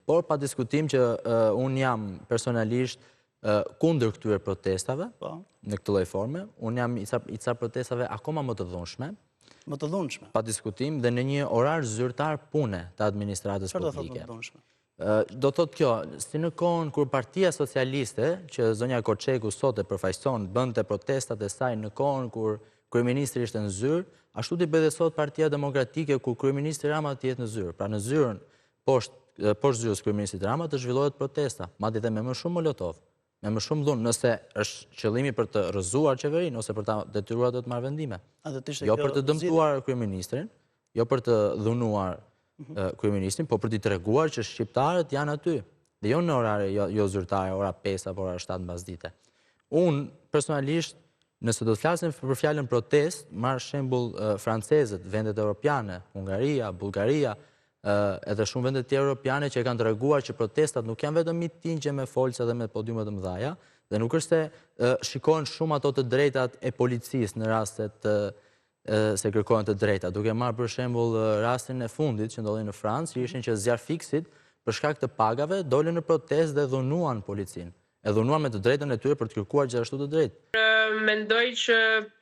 Por pa diskutim që unë jam personalisht kundër këtyre protestave, në këtë lloj forme. Unë jam i ca protestave akoma më të dhunshme. Më të dhunshme? Pa diskutim dhe në një orar zyrtar pune të administratës publike. Çfarë do thotë më të dhunshme? Do thotë kjo, si në kohën kur Partia Socialiste, që zonja Koçeku sot e përfaqëson, bënte protestat e saj në kohën kur kryeministri ishte në zyrë, ashtu t'i bëj dhe sot Partia Demokratike kur kryeministri Rama të jetë në zyrë. Pra në zyrën poshtë zyrës kryeministrit Rama të zhvillohet protesta, madje edhe me më shumë molotov, me më shumë dhunë, nëse është qëllimi për të rrëzuar qeverinë ose për ta detyruar të marrë vendime. Jo për të dëmtuar kryeministrin, jo për të dhunuar kryeministrin, po për t'i treguar që shqiptarët janë aty. Dhe jo në orare jo zyrtare, ora 5 apo ora 7 mbasdite. Unë personalisht, nëse do të flasim për fjalën protest, marr shembull francezët, vendet europiane, Hungaria, Bullgaria, edhe shumë vende të tjera europiane që e kanë treguar që protestat nuk janë vetëm mitingje me folca dhe me podiume të mëdha, dhe nuk është se shikohen shumë ato të drejtat e policisë në rastet se kërkohen të drejta. Duke marrë për shembull rastin e fundit që ndodhi në Francë, që ishin që zjarfiksit për shkak të pagave dolën në protestë dhe dhunuan policinë. E dhunuan me të drejtën e tyre për të kërkuar gjithashtu të drejtë. Mendoj që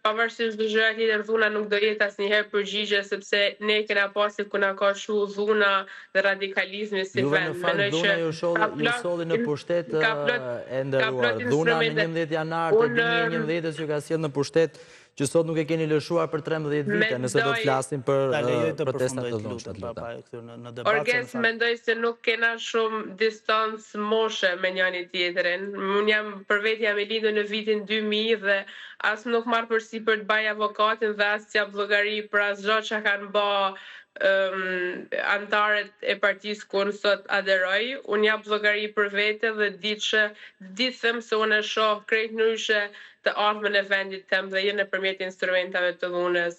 pavarësisht çdo gjëra tjetër dhuna nuk do jetë asnjëherë përgjigje sepse ne kena pasur ku na ka shu dhuna dhe radikalizmi si vend. Mendoj që ju solli në pushtet e nderuar. Dhuna në 11 janar të 2011 që ka sjellë në pushtet që sot nuk e keni lëshuar për 13 vite, nëse do të flasim për protestat të dhunshme. Orges, mendoj se nuk kena shumë distancë moshe me njëri tjetrin. Unë jam për vetë jam e lindur në vitin 2000 dhe as nuk marr përsipër të baj avokatin dhe as t'jap llogari për asgjë që kanë bë antarët e partisë ku unë sot aderoj. Unë jap llogari për vete dhe ditëm se unë e shoh krejt ndryshe të ardhmen e vendit tëm dhe jo nëpërmjet instrumentave të dhunës.